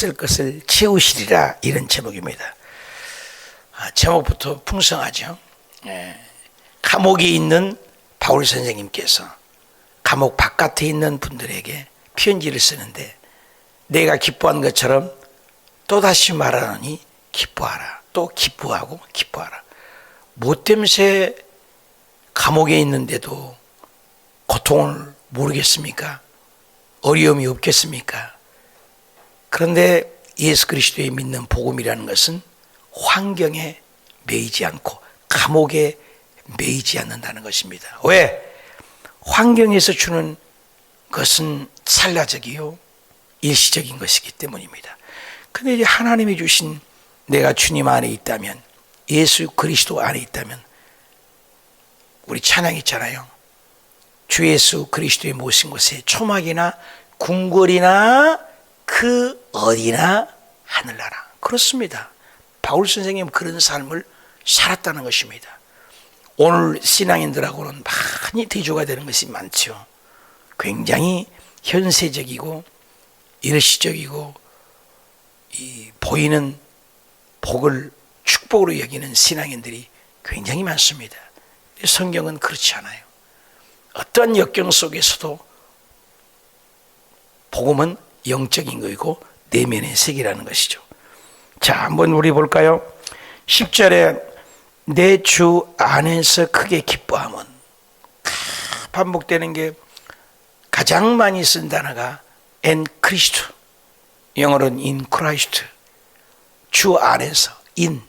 있을 것을 채우시리라, 이런 제목입니다. 제목부터 풍성하죠. 감옥에 있는 바울 선생님께서 감옥 바깥에 있는 분들에게 편지를 쓰는데, 내가 기뻐한 것처럼 또다시 말하노니 기뻐하라. 또 기뻐하고 기뻐하라. 뭐 때문에 감옥에 있는데도 고통을 모르겠습니까? 어려움이 없겠습니까? 그런데 예수 그리스도의 믿는 복음이라는 것은 환경에 매이지 않고 감옥에 매이지 않는다는 것입니다. 왜? 환경에서 주는 것은 찰나적이요 일시적인 것이기 때문입니다. 그런데 이제 하나님이 주신, 내가 주님 안에 있다면, 예수 그리스도 안에 있다면, 우리 찬양 있잖아요. 주 예수 그리스도의 모신 곳에 초막이나 궁궐이나 그 어디나 하늘나라. 그렇습니다. 바울 선생님 그런 삶을 살았다는 것입니다. 오늘 신앙인들하고는 많이 대조가 되는 것이 많죠. 굉장히 현세적이고 일시적이고 이 보이는 복을 축복으로 여기는 신앙인들이 굉장히 많습니다. 성경은 그렇지 않아요. 어떤 역경 속에서도 복음은 영적인 것이고 내면의 세계라는 것이죠. 자, 한번 우리 볼까요? 10절에 내 주 안에서 크게 기뻐함은, 반복되는 게 가장 많이 쓴 단어가 in Christ, 영어로는 in Christ, 주 안에서, in.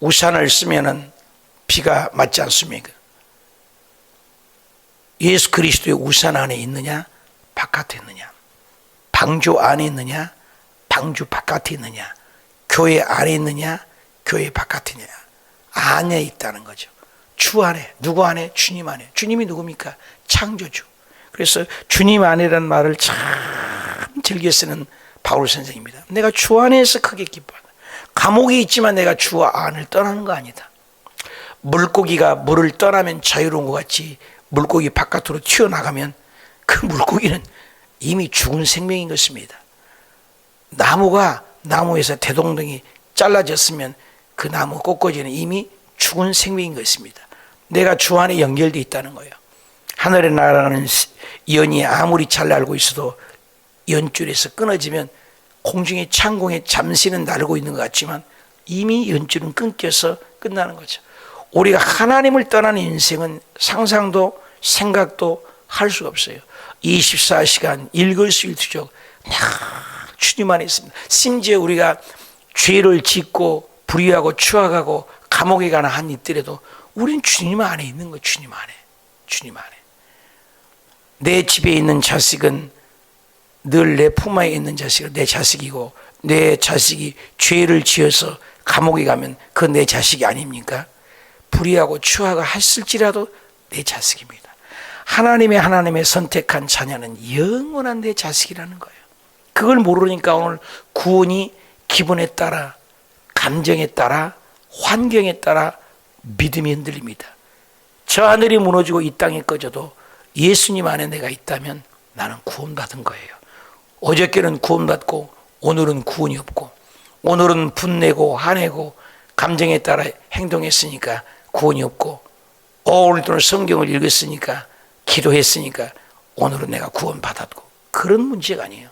우산을 쓰면은 비가 맞지 않습니까? 예수 그리스도의 우산 안에 있느냐, 바깥에 있느냐? 방주 안에 있느냐, 방주 바깥에 있느냐? 교회 안에 있느냐, 교회 바깥에 있느냐? 안에 있다는 거죠. 주 안에. 누구 안에? 주님 안에. 주님이 누굽니까? 창조주. 그래서 주님 안에라는 말을 참 즐겨 쓰는 바울 선생입니다. 내가 주 안에서 크게 기뻐한다. 감옥에 있지만 내가 주 안을 떠나는 거 아니다. 물고기가 물을 떠나면 자유로운 것 같이 물고기 바깥으로 튀어나가면 그 물고기는 이미 죽은 생명인 것입니다. 나무에서 대동댕이 잘라졌으면 그 나무 꽃꽂이는 이미 죽은 생명인 것입니다. 내가 주 안에 연결되어 있다는 거예요. 하늘에 날아가는 연이 아무리 잘 날고 있어도 연줄에서 끊어지면 공중의 창공에 잠시는 날고 있는 것 같지만 이미 연줄은 끊겨서 끝나는 거죠. 우리가 하나님을 떠나는 인생은 상상도 생각도 할 수가 없어요. 24시간 일거수일투족 주님 안에 있습니다. 심지어 우리가 죄를 짓고 불의하고 추악하고 감옥에 가나 한 있더라도 우리는 주님 안에 있는 거예요. 주님 안에. 내 집에 있는 자식은 늘 내 품 안에 있는 자식은 내 자식이고, 내 자식이 죄를 지어서 감옥에 가면 그건 내 자식이 아닙니까? 불의하고 추하고 했을지라도 내 자식입니다. 하나님의 선택한 자녀는 영원한 내 자식이라는 거예요. 그걸 모르니까 오늘 구원이 기분에 따라, 감정에 따라, 환경에 따라 믿음이 흔들립니다. 저 하늘이 무너지고 이 땅이 꺼져도 예수님 안에 내가 있다면 나는 구원받은 거예요. 어저께는 구원받고 오늘은 구원이 없고, 오늘은 분내고 화내고 감정에 따라 행동했으니까 구원이 없고, 오늘도 성경을 읽었으니까 기도했으니까 오늘은 내가 구원받았고, 그런 문제가 아니에요.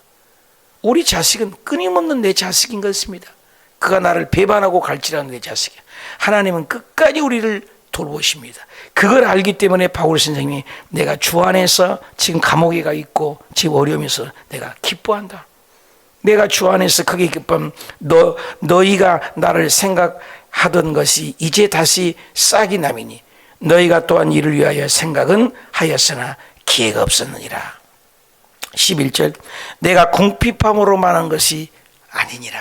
우리 자식은 끊임없는 내 자식인 것입니다. 그가 나를 배반하고 갈지라도 내 자식이야. 하나님은 끝까지 우리를 돌보십니다. 그걸 알기 때문에 바울 선생님이 내가 주 안에서 지금 감옥에 가 있고 지금 어려움에서 내가 기뻐한다. 내가 주 안에서 크게 기뻐함. 너희가 나를 생각하던 것이 이제 다시 싹이 남이니 너희가 또한 이를 위하여 생각은 하였으나 기회가 없었느니라. 11절 내가 궁핍함으로 말한 것이 아니니라.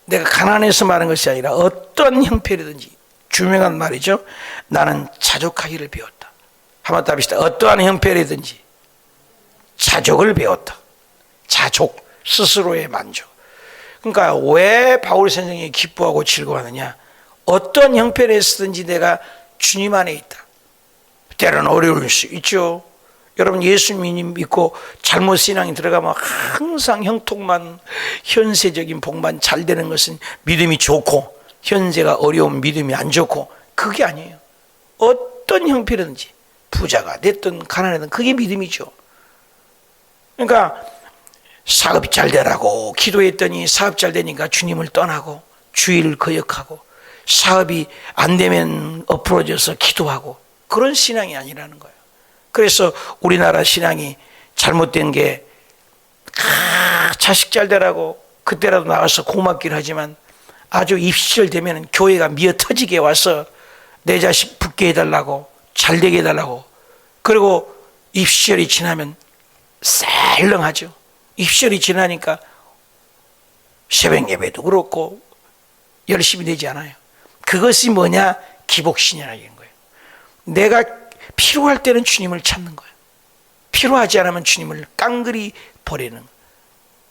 내가 가난해서 말한 것이 아니라 어떤 형편이든지, 유명한 말이죠. 나는 자족하기를 배웠다. 한번 답시다. 어떠한 형편이든지 자족을 배웠다. 자족, 스스로의 만족. 그러니까 왜 바울 선생이 기뻐하고 즐거워하느냐? 어떤 형편에 있든지 내가 주님 안에 있다. 때로는 어려울 수 있죠. 여러분 예수님 믿고 잘못 신앙이 들어가면 항상 형통만 현세적인 복만 잘 되는 것은 믿음이 좋고, 현세가 어려운 믿음이 안 좋고, 그게 아니에요. 어떤 형편이든지 부자가 됐든 가난하든 그게 믿음이죠. 그러니까 사업이 잘 되라고 기도했더니 사업 잘 되니까 주님을 떠나고 주의를 거역하고, 사업이 안 되면 엎어져서 기도하고, 그런 신앙이 아니라는 거예요. 그래서 우리나라 신앙이 잘못된 게, 자식 잘 되라고 그때라도 나가서 고맙기를 하지만 아주 입시절 되면 교회가 미어 터지게 와서 내 자식 붙게 해달라고, 잘 되게 해달라고, 그리고 입시절이 지나면 썰렁하죠. 입시절이 지나니까 새벽 예배도 그렇고 열심히 되지 않아요. 그것이 뭐냐? 기복신이라는 거예요. 내가 필요할 때는 주님을 찾는 거예요. 필요하지 않으면 주님을 깡그리 버리는 거예요.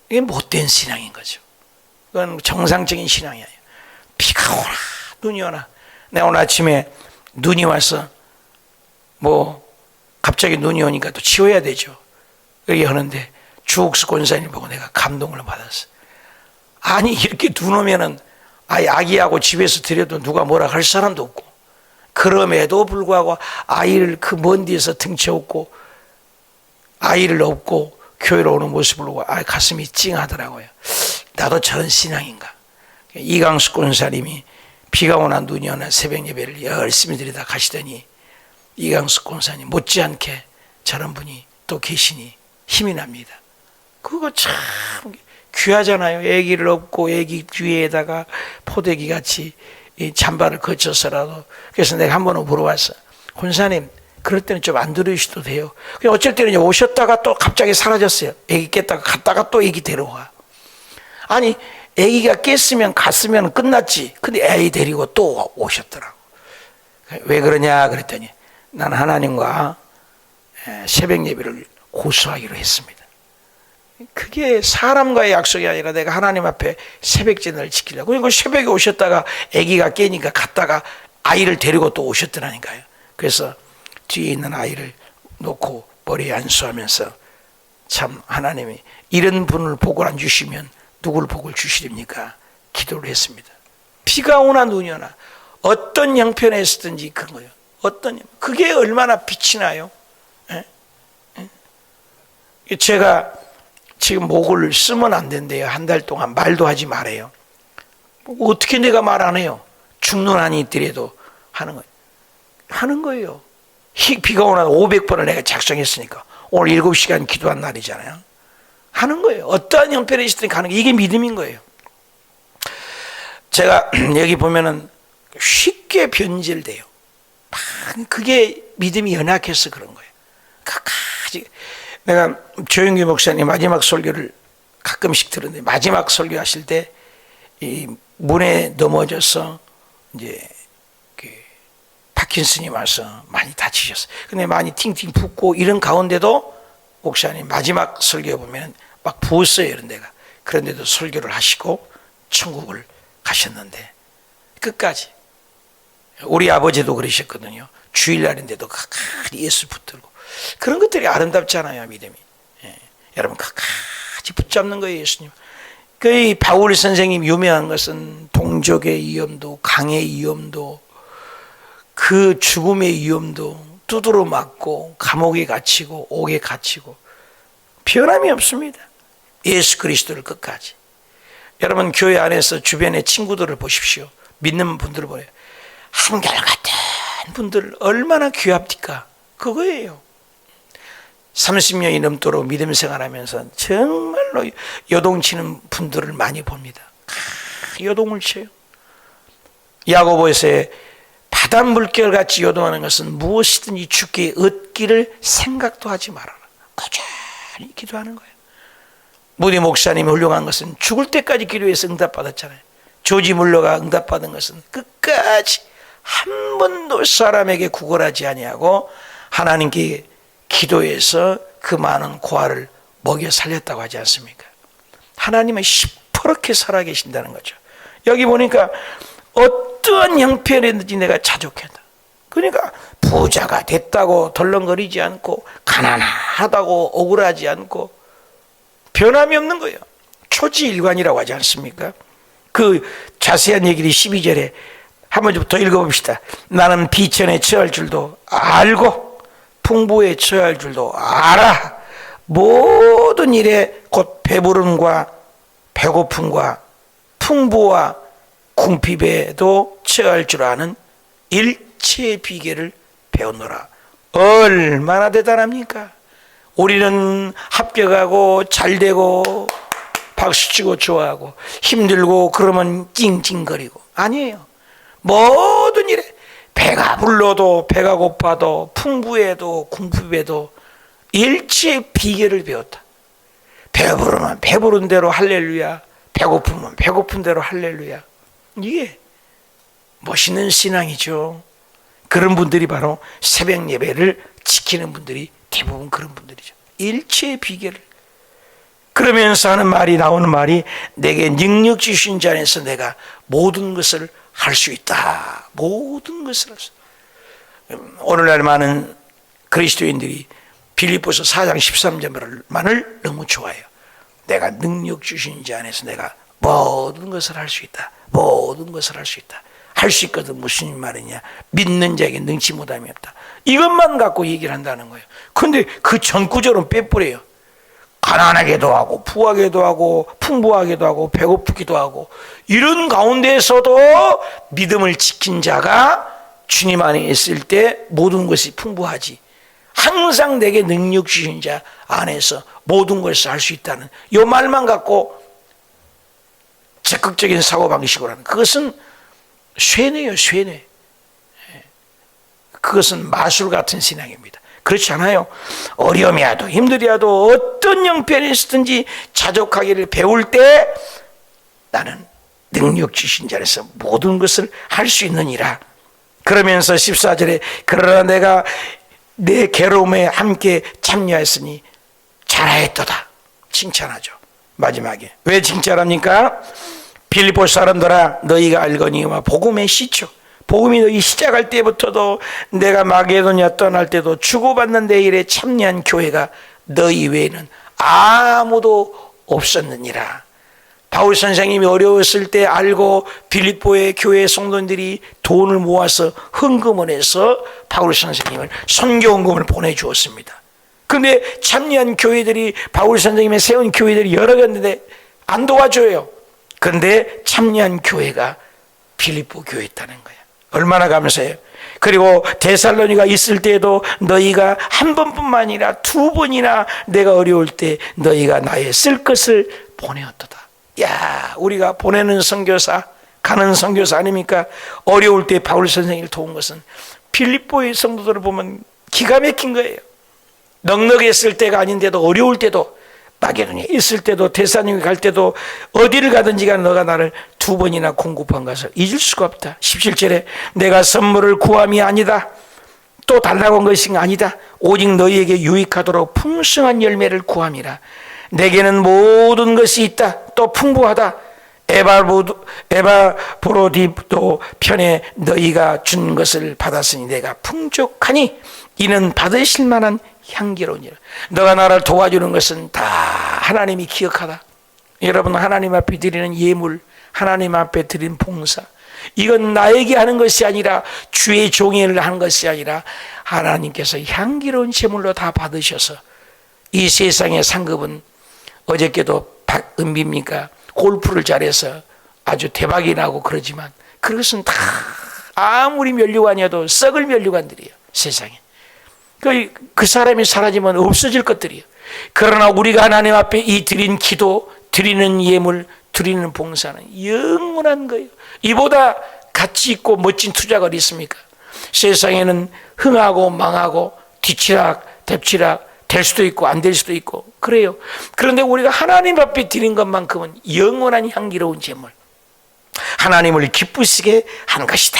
이게 못된 신앙인 거죠. 그건 정상적인 신앙이 아니에요. 비가 오나 눈이 오나, 내가 오늘 아침에 눈이 와서 갑자기 눈이 오니까 또 치워야 되죠. 그렇게 하는데 주옥수 권사님 보고 내가 감동을 받았어요. 아니 이렇게 눈 오면은 아기하고 집에서 드려도 누가 뭐라 할 사람도 없고, 그럼에도 불구하고 아이를 그 먼 데서 등쳐업고 아이를 업고 교회로 오는 모습을 보고 가슴이 찡하더라고요. 나도 저런 신앙인가. 이강수 권사님이 비가 오나 눈이 오나 새벽 예배를 열심히 드리다 가시더니, 이강수 권사님 못지않게 저런 분이 또 계시니 힘이 납니다. 그거 참 귀하잖아요. 아기를 업고 아기 뒤에다가 포대기 같이 잠바를 거쳐서라도. 그래서 내가 한 번은 물어봤어. 권사님 그럴 때는 좀 안 들으셔도 돼요. 어쩔 때는 오셨다가 또 갑자기 사라졌어요. 아기 깼다가 갔다가 또 아기 데려와. 아니 아기가 깼으면 갔으면 끝났지. 근데 애 데리고 또 오셨더라고. 왜 그러냐 그랬더니, 나는 하나님과 새벽 예배를 고수하기로 했습니다. 그게 사람과의 약속이 아니라 내가 하나님 앞에 새벽 제단을 지키려고. 그리고 새벽에 오셨다가 아기가 깨니까 갔다가 아이를 데리고 또 오셨더라니까요. 그래서 뒤에 있는 아이를 놓고 머리에 안수하면서, 참 하나님이 이런 분을 복을 안 주시면 누굴 복을 주시렵니까? 기도를 했습니다. 비가 오나 눈이 오나 어떤 형편에 있었든지 그거예요. 그게 얼마나 빛이 나요. 제가 지금 목을 쓰면 안 된대요. 한 달 동안 말도 하지 말아요. 어떻게 내가 말 안 해요? 죽는 한이 있더라도 하는 거예요. 비가 오나 500번을 내가 작성했으니까 오늘 7시간 기도한 날이잖아요. 하는 거예요. 어떠한 형편에 있을 때 가는 게 이게 믿음인 거예요. 제가 여기 보면은 쉽게 변질돼요. 그게 믿음이 연약해서 그런 거예요. 끝까지. 내가 조영규 목사님 마지막 설교를 가끔씩 들었는데, 마지막 설교하실 때 이 문에 넘어져서 이제 파킨슨이 와서 많이 다치셨어요. 근데 많이 팅팅 붓고 이런 가운데도 목사님 마지막 설교에 보면 막 부었어요, 이런 데가. 그런데도 설교를 하시고 천국을 가셨는데, 끝까지. 우리 아버지도 그러셨거든요. 주일날인데도 가까이 예수 붙들고. 그런 것들이 아름답잖아요, 믿음이. 여러분 끝까지 붙잡는 거예요, 예수님. 그 바울 선생님 유명한 것은 동족의 위험도, 강의 위험도, 그 죽음의 위험도 두드러 맞고 감옥에 갇히고 옥에 갇히고 변함이 없습니다. 예수 그리스도를 끝까지. 여러분 교회 안에서 주변의 친구들을 보십시오. 믿는 분들을 보여요. 한결같은 분들 얼마나 귀합니까? 그거예요. 30년이 넘도록 믿음 생활하면서 정말로 요동치는 분들을 많이 봅니다. 요동을 쳐요. 야고보에서의 바닷물결같이 요동하는 것은 무엇이든지 주께 얻기를 생각도 하지 말아라. 꾸준히 기도하는 거예요. 무디 목사님이 훌륭한 것은 죽을 때까지 기도해서 응답받았잖아요. 조지 물러가 응답받은 것은 끝까지 한 번도 사람에게 구걸하지 아니하고 하나님께 기도해서 그 많은 고아를 먹여 살렸다고 하지 않습니까? 하나님은 시퍼렇게 살아계신다는 거죠. 여기 보니까 어떠한 형편이든지 내가 자족한다. 그러니까 부자가 됐다고 덜렁거리지 않고 가난하다고 억울하지 않고 변함이 없는 거예요. 초지일관이라고 하지 않습니까? 그 자세한 얘기를 12절에 한 번 좀 더 읽어봅시다. 나는 비천에 처할 줄도 알고 풍부에 처할 줄도 알아. 모든 일에 곧 배부름과 배고픔과 풍부와 궁핍에도 처할 줄 아는 일체의 비결을 배웠노라. 얼마나 대단합니까? 우리는 합격하고 잘되고 박수치고 좋아하고 힘들고 그러면 찡찡거리고 아니에요. 모든 일에 배가 불러도 배가 고파도 풍부해도 궁핍해도 일체의 비결을 배웠다. 배부르면 배부른 대로 할렐루야, 배고프면 배고픈 대로 할렐루야. 이게 멋있는 신앙이죠. 그런 분들이 바로 새벽 예배를 지키는 분들이 대부분 그런 분들이죠. 일체의 비결을. 그러면서 하는 말이 나오는 말이 내게 능력 주신 자 안에서 내가 모든 것을 할 수 있다. 모든 것을 할 수 있다. 오늘날 많은 그리스도인들이 빌립보서 4장 13절만을 너무 좋아해요. 내가 능력 주신 자 안에서 내가 모든 것을 할 수 있다. 모든 것을 할 수 있다. 할 수 있거든. 무슨 말이냐? 믿는 자에게 능치 못함이 없다. 이것만 갖고 얘기를 한다는 거예요. 그런데 그 전 구절은 빼버려요. 가난하게도 하고 부하게도 하고 풍부하게도 하고 배고프기도 하고 이런 가운데에서도 믿음을 지킨 자가 주님 안에 있을 때 모든 것이 풍부하지. 항상 내게 능력 주신 자 안에서 모든 것을 할 수 있다는 이 말만 갖고 적극적인 사고방식으로 하는 그것은 쇠뇌예요. 쇠뇌. 그것은 마술 같은 신앙입니다. 그렇지 않아요. 어려움이 와도 힘들이 와도 어떤 형편이 있든지 자족하기를 배울 때 나는 능력 주신 자에서 모든 것을 할 수 있느니라. 그러면서 14절에 그러나 내가 내 괴로움에 함께 참여했으니 잘하였도다. 칭찬하죠. 마지막에. 왜 칭찬합니까? 빌립보 사람들아 너희가 알거니와 복음의 시초. 복음이 너희 시작할 때부터도 내가 마게도냐 떠날 때도 주고받는 내 일에 참여한 교회가 너희 외에는 아무도 없었느니라. 바울 선생님이 어려웠을 때 알고 빌립보의 교회 성도들이 돈을 모아서 헌금을 해서 바울 선생님을 선교 헌금을 보내주었습니다. 그런데 참여한 교회들이 바울 선생님이 세운 교회들이 여러 개인데 안 도와줘요. 그런데 참여한 교회가 빌립보 교회였다는 거예요. 얼마나 감사해요. 그리고 데살로니가 있을 때도 너희가 한 번뿐만 아니라 두 번이나 내가 어려울 때 너희가 나의 쓸 것을 보내었도다. 야, 우리가 보내는 선교사, 가는 선교사 아닙니까? 어려울 때 바울 선생님을 도운 것은 빌립보의 성도들을 보면 기가 막힌 거예요. 넉넉했을 때가 아닌데도 어려울 때도 마게도니에 있을 때도 데살로니가 갈 때도 어디를 가든지 간에 너가 나를 두 번이나 공급한 것을 잊을 수가 없다. 17절에 내가 선물을 구함이 아니다. 또 달라고 한 것이 아니다. 오직 너희에게 유익하도록 풍성한 열매를 구함이라. 내게는 모든 것이 있다. 또 풍부하다. 에바브로디도 편에 너희가 준 것을 받았으니 내가 풍족하니 이는 받으실 만한 향기로우니라. 너가 나를 도와주는 것은 다 하나님이 기억하다. 여러분 하나님 앞에 드리는 예물, 하나님 앞에 드리는 봉사, 이건 나에게 하는 것이 아니라 주의 종의를 하는 것이 아니라 하나님께서 향기로운 제물로 다 받으셔서 이 세상의 상급은 어저께도 박은비입니까? 골프를 잘해서 아주 대박이 나고 그러지만 그것은 다 아무리 면류관이어도 썩을 면류관들이에요. 세상에. 그 사람이 사라지면 없어질 것들이에요. 그러나 우리가 하나님 앞에 이 드린 기도, 드리는 예물, 드리는 봉사는 영원한 거예요. 이보다 가치 있고 멋진 투자가 어디 있습니까? 세상에는 흥하고 망하고 뒤치락 뎁치락 될 수도 있고 안 될 수도 있고 그래요. 그런데 우리가 하나님 앞에 드린 것만큼은 영원한 향기로운 제물, 하나님을 기쁘시게 하는 것이다.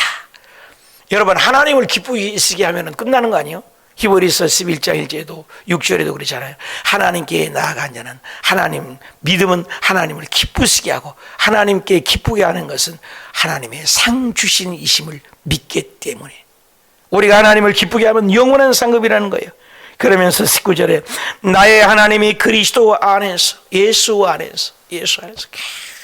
여러분 하나님을 기쁘시게 하면 끝나는 거 아니에요? 히브리서 11장 1절에도 6절에도 그러잖아요. 하나님께 나아간 자는 하나님, 믿음은 하나님을 기쁘시게 하고 하나님께 기쁘게 하는 것은 하나님의 상 주신 이심을 믿기 때문에 우리가 하나님을 기쁘게 하면 영원한 상급이라는 거예요. 그러면서 19절에 나의 하나님이 그리스도 안에서, 예수 안에서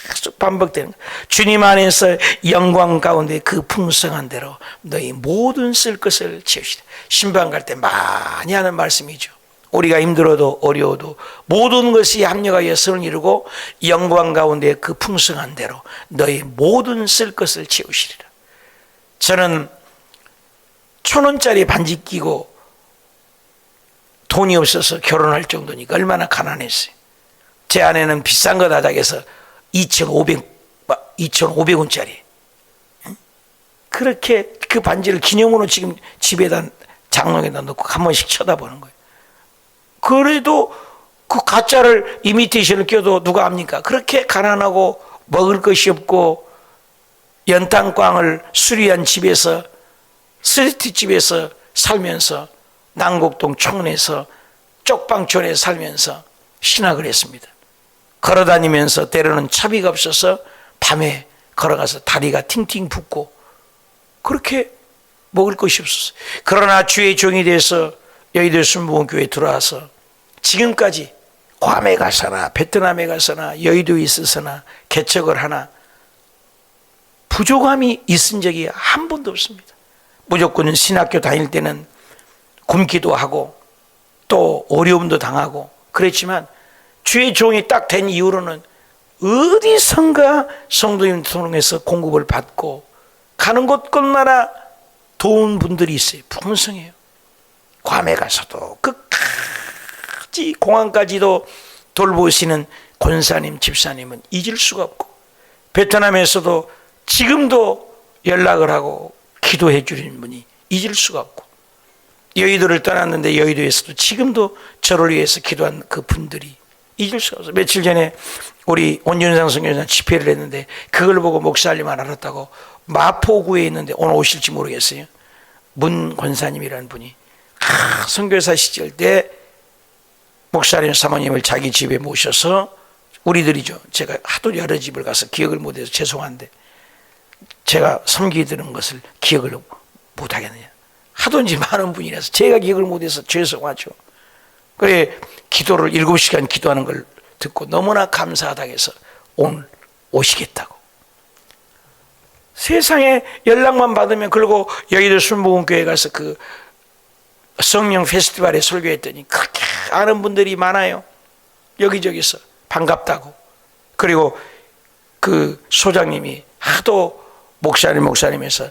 계속 반복되는 거예요. 주님 안에서 영광 가운데 그 풍성한 대로 너희 모든 쓸 것을 채우시라. 신방 갈 때 많이 하는 말씀이죠. 우리가 힘들어도 어려워도 모든 것이 합력하여 선을 이루고 영광 가운데 그 풍성한 대로 너희 모든 쓸 것을 채우시리라. 저는 1,000원짜리 반지 끼고 돈이 없어서 결혼할 정도니까 얼마나 가난했어요. 제 아내는 비싼 거 다작해서 2,500원짜리. 그렇게 그 반지를 기념으로 지금 집에다 장롱에다 넣고 한 번씩 쳐다보는 거예요. 그래도 그 가짜를 이미테이션을 껴도 누가 압니까? 그렇게 가난하고 먹을 것이 없고 연탄광을 수리한 집에서 스트리트 집에서 살면서 남곡동 촌에서 쪽방촌에 살면서 신학을 했습니다. 걸어다니면서 때로는 차비가 없어서 밤에 걸어가서 다리가 팅팅 붓고 그렇게 먹을 것이 없었어요. 그러나 주의 종이 돼서 여의도 순복음교회에 들어와서 지금까지 괌에 가서나 베트남에 가서나 여의도에 있어서나 개척을 하나 부족함이 있은 적이 한 번도 없습니다. 무조건 신학교 다닐 때는 굶기도 하고 또 어려움도 당하고 그랬지만 주의 종이 딱 된 이후로는 어디선가 성도님 통해서 공급을 받고 가는 곳곳마다 도운 분들이 있어요. 풍성해요. 괌에 가서도 끝까지 공항까지도 돌보시는 권사님, 집사님은 잊을 수가 없고 베트남에서도 지금도 연락을 하고 기도해 주시는 분이 잊을 수가 없고 여의도를 떠났는데 여의도에서도 지금도 저를 위해서 기도한 그 분들이 잊을 수가 없어요. 며칠 전에 우리 온전상 선교사 집회를 했는데 그걸 보고 목사님만 알았다고 마포구에 있는데 오늘 오실지 모르겠어요. 문 권사님이라는 분이 선교사 시절 때 목사님 사모님을 자기 집에 모셔서 우리들이죠. 제가 하도 여러 집을 가서 기억을 못해서 죄송한데 제가 섬기드는 것을 기억을 못하겠느냐. 하든지 많은 분이라서 제가 기억을 못해서 죄송하죠. 그래 기도를 7시간 기도하는 걸 듣고 너무나 감사하다고 해서 오늘 오시겠다고. 세상에 연락만 받으면 그리고 여의도 순복음교회 가서 그 성령 페스티벌에 설교했더니 그렇게 아는 분들이 많아요. 여기저기서 반갑다고. 그리고 그 소장님이 하도 목사님에서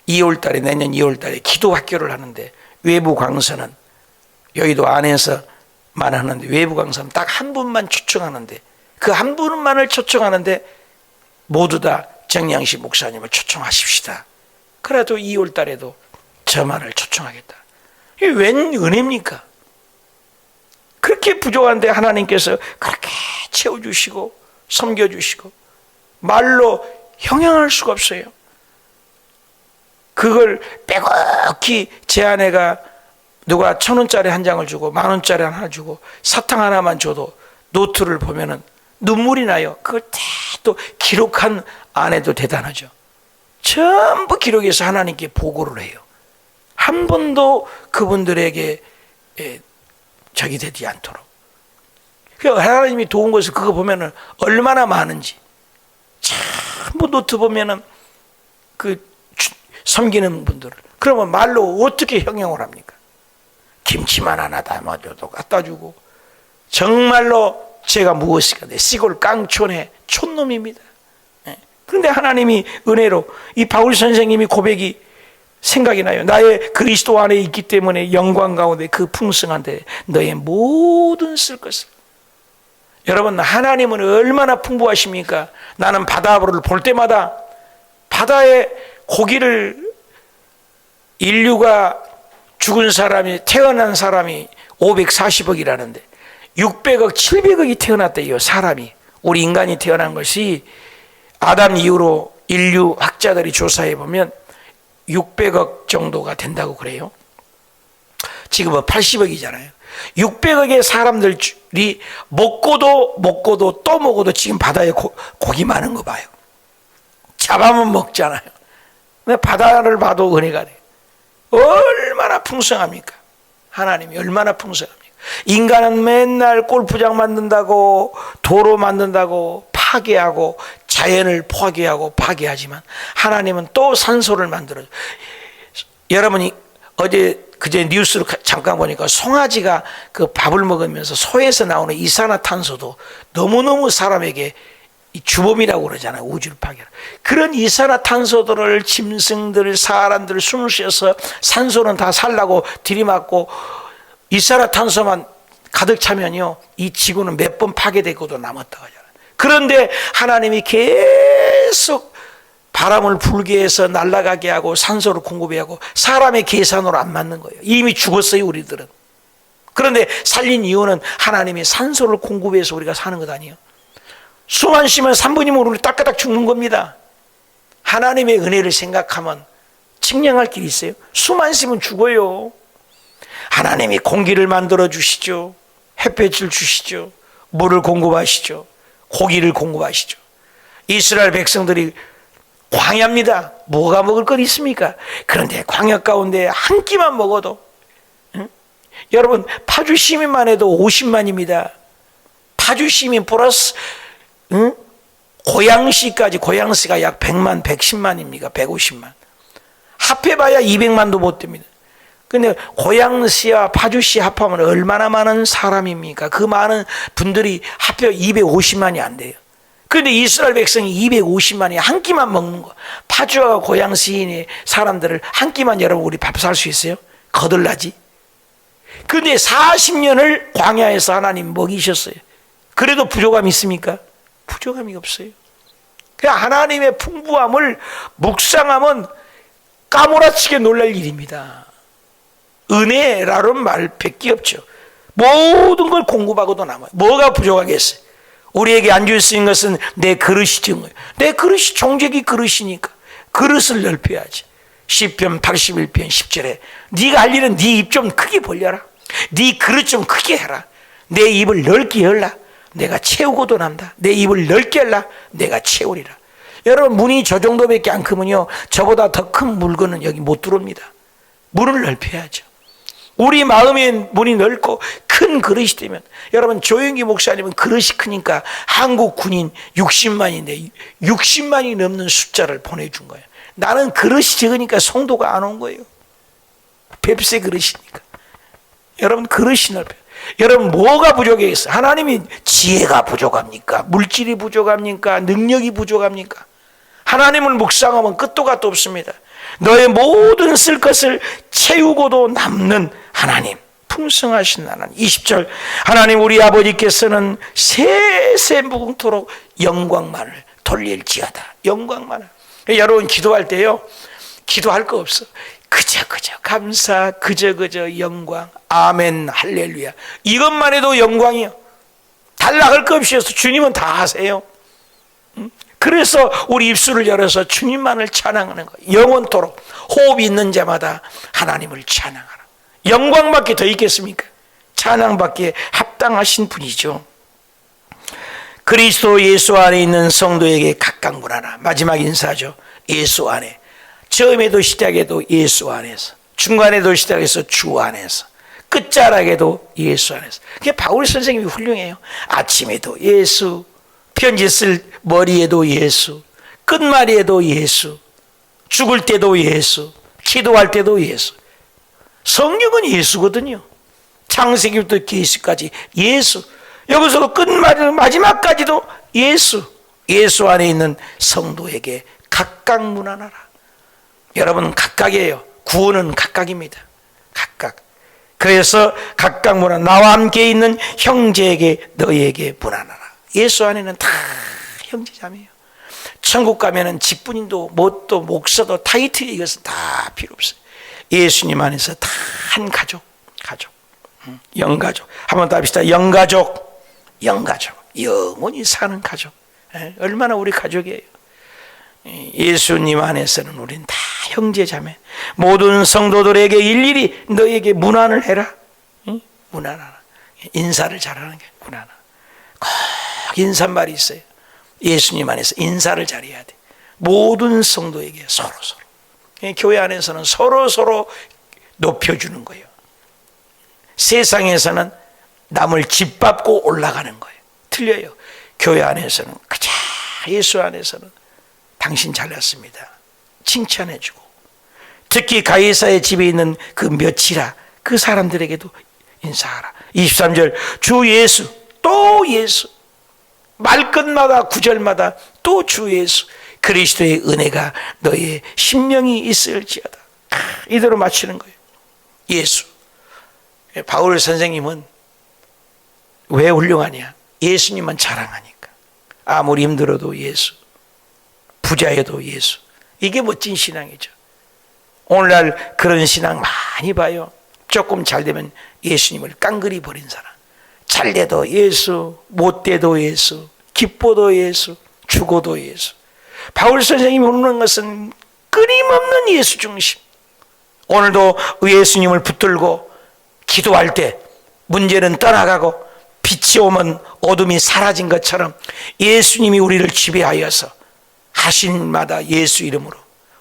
2월달에 내년 2월달에 기도 학교를 하는데 외부 강사는 여의도 안에서만 하는데 외부 강사는 딱 한 분만 초청하는데 그 한 분만을 초청하는데 모두 다 정양식 목사님을 초청하십시다. 그래도 2월달에도 저만을 초청하겠다. 이게 웬 은혜입니까? 그렇게 부족한데 하나님께서 그렇게 채워주시고 섬겨주시고 말로 형용할 수가 없어요. 그걸 빼곡히 제 아내가 누가 1,000원짜리 한 장을 주고 10,000원짜리 하나 주고 사탕 하나만 줘도 노트를 보면은 눈물이 나요. 그걸 또 기록한 아내도 대단하죠. 전부 기록해서 하나님께 보고를 해요. 한 번도 그분들에게 적이 되지 않도록. 그러니까 하나님이 도운 것을 그거 보면은 얼마나 많은지 전부 노트 보면은 그 섬기는 분들을 그러면 말로 어떻게 형용을 합니까? 김치만 하나 담아줘도 갖다 주고 정말로 제가 무엇이가 돼 시골 깡촌의 촌놈입니다. 그런데 하나님이 은혜로 이 바울 선생님이 고백이 생각이 나요. 나의 그리스도 안에 있기 때문에 영광 가운데 그 풍성한데 너의 모든 쓸 것을. 여러분 하나님은 얼마나 풍부하십니까? 나는 바다를 볼 때마다 바다에 고기를 인류가 죽은 사람이 태어난 사람이 540억이라는데 600억 700억이 태어났대요. 사람이 우리 인간이 태어난 것이 아담 이후로 인류 학자들이 조사해 보면 600억 정도가 된다고 그래요. 지금은 80억이잖아요. 600억의 사람들이 먹고도 또 먹어도 지금 바다에 고기 많은 거 봐요. 잡아면 먹잖아요. 근데 바다를 봐도 은혜가 돼요. 얼마나 풍성합니까? 하나님이 얼마나 풍성합니까? 인간은 맨날 골프장 만든다고, 도로 만든다고, 파괴하고, 자연을 포기하고 파괴하지만 하나님은 또 산소를 만들어요. 여러분이 그제 뉴스를 잠깐 보니까 송아지가 그 밥을 먹으면서 소에서 나오는 이산화탄소도 너무너무 사람에게 주범이라고 그러잖아요. 우주를 파괴하는 그런 이산화탄소들을 짐승들, 사람들 숨을 쉬어서 산소는 다 살라고 들이맞고 이산화탄소만 가득 차면요, 이 지구는 몇 번 파괴되고도 남았다고 하잖아요. 그런데 하나님이 계속 바람을 불게 해서 날아가게 하고 산소를 공급해야 하고 사람의 계산으로 안 맞는 거예요. 이미 죽었어요, 우리들은. 그런데 살린 이유는 하나님이 산소를 공급해서 우리가 사는 것 아니에요. 숨 안 쉬면 3분이면 우리 따까닥 죽는 겁니다. 하나님의 은혜를 생각하면 측량할 길이 있어요. 숨 안 쉬면 죽어요. 하나님이 공기를 만들어 주시죠. 햇볕을 주시죠. 물을 공급하시죠. 고기를 공급하시죠. 이스라엘 백성들이 광야입니다. 뭐가 먹을 것 있습니까? 그런데 광야 가운데 한 끼만 먹어도, 응? 여러분 파주 시민만 해도 50만입니다. 파주 시민 플러스 고양시까지, 고양시가 약 100만, 110만입니까? 150만. 합해봐야 200만도 못 됩니다. 근데 고양시와 파주시 합하면 얼마나 많은 사람입니까? 그 많은 분들이 합해 250만이 안 돼요. 그런데 이스라엘 백성이 250만이 한 끼만 먹는 거. 파주와 고양시인의 사람들을 한 끼만 여러분 우리 밥 살 수 있어요? 거들나지? 그런데 40년을 광야에서 하나님 먹이셨어요. 그래도 부족함이 있습니까? 부족함이 없어요. 그냥 하나님의 풍부함을 묵상하면 까무라치게 놀랄 일입니다. 은혜라는 말 밖에 없죠. 모든 걸 공급하고도 남아요. 뭐가 부족하겠어요? 우리에게 안 줄 수 있는 것은 내 그릇이 준 거예요. 내 그릇이 종재기 그릇이니까 그릇을 넓혀야지. 시편 81편 10절에 네가 할 일은 네 입 좀 크게 벌려라. 네 그릇 좀 크게 해라. 내 입을 넓게 열라. 내가 채우고도 남다. 내 입을 넓게 열라. 내가 채우리라. 여러분 문이 저 정도밖에 안 크면요, 저보다 더 큰 물건은 여기 못 들어옵니다. 문을 넓혀야죠. 우리 마음의 문이 넓고 큰 그릇이 되면, 여러분 조영기 목사님은 그릇이 크니까 한국 군인 60만인데 60만이 넘는 숫자를 보내준 거예요. 나는 그릇이 적으니까 성도가 안 온 거예요. 뱁새 그릇이니까. 여러분 그릇이 넓혀요. 여러분 뭐가 부족해있어요? 하나님이 지혜가 부족합니까? 물질이 부족합니까? 능력이 부족합니까? 하나님을 묵상하면 끝도 갓도 없습니다. 너의 모든 쓸 것을 채우고도 남는 하나님, 풍성하신 하나님. 20절 하나님 우리 아버지께서는 세세 무궁토록 영광만을 돌릴지어다. 영광만을. 여러분 기도할 때요, 기도할 거 없어. 그저 감사, 그저 영광, 아멘, 할렐루야. 이것만 해도 영광이요. 달라할 거 없이 해서 주님은 다 하세요. 그래서 우리 입술을 열어서 주님만을 찬양하는 거예요. 영원토록 호흡이 있는 자마다 하나님을 찬양하라. 영광밖에 더 있겠습니까? 찬양밖에 합당하신 분이죠. 그리스도 예수 안에 있는 성도에게 각각 문하나. 마지막 인사죠. 예수 안에. 처음에도 시작에도 예수 안에서, 중간에도 시작해서 주 안에서, 끝자락에도 예수 안에서. 그게 바울 선생님이 훌륭해요. 아침에도 예수, 편지 쓸 머리에도 예수, 끝말이에도 예수, 죽을 때도 예수, 기도할 때도 예수. 성경은 예수거든요. 창세기부터 계시까지 예수. 여기서도 끝말 마지막까지도 예수. 예수 안에 있는 성도에게 각각 문안하라. 여러분 각각이에요. 구원은 각각입니다. 각각. 그래서 각각 문안. 나와 함께 있는 형제에게 너희에게 문안하라. 예수 안에는 다 형제자매예요. 천국 가면은 직분인도 뭣도 목사도 타이틀 이것은 다 필요 없어요. 예수님 안에서 다 한 가족. 영가족. 한번 더 합시다. 영가족. 영원히 사는 가족. 얼마나 우리 가족이에요. 예수님 안에서는 우린 다 형제자매. 모든 성도들에게 일일이 너에게 문안을 해라. 문안하라. 인사를 잘하는 게 문안하라. 꼭 인사말이 있어요. 예수님 안에서 인사를 잘해야 돼. 모든 성도에게 서로. 교회 안에서는 서로 높여주는 거예요. 세상에서는 남을 짓밟고 올라가는 거예요. 틀려요. 교회 안에서는, 그저 예수 안에서는 당신 잘났습니다, 칭찬해주고, 특히 가이사의 집에 있는 그 며칠아, 그 사람들에게도 인사하라. 23절, 주 예수, 또 예수, 말끝마다 구절마다 또 주 예수, 그리스도의 은혜가 너의 심령이 있을지어다. 이대로 마치는 거예요. 예수. 바울 선생님은 왜 훌륭하냐? 예수님만 자랑하니까. 아무리 힘들어도 예수, 부자여도 예수. 이게 멋진 신앙이죠. 오늘날 그런 신앙 많이 봐요. 조금 잘 되면 예수님을 깡그리 버린 사람. 잘 돼도 예수, 못 돼도 예수, 기뻐도 예수, 죽어도 예수. 바울 선생님이 묻는 것은 끊임없는 예수 중심. 오늘도 예수님을 붙들고 기도할 때 문제는 떠나가고 빛이 오면 어둠이 사라진 것처럼 예수님이 우리를 지배하여서 하신 일마다 예수 이름으로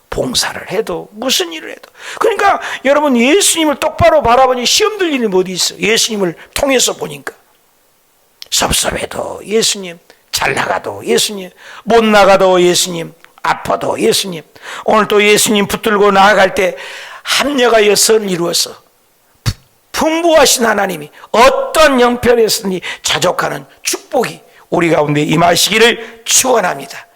봉사를 해도 무슨 일을 해도, 그러니까 여러분 예수님을 똑바로 바라보니 시험 들 일이 어디 있어? 예수님을 통해서 보니까 섭섭해도 예수님, 잘 나가도 예수님, 못 나가도 예수님, 아파도 예수님. 오늘 또 예수님 붙들고 나아갈 때 합력하여 선을 이루어서 풍부하신 하나님이 어떤 형편에서든지 자족하는 축복이 우리 가운데 임하시기를 축원합니다.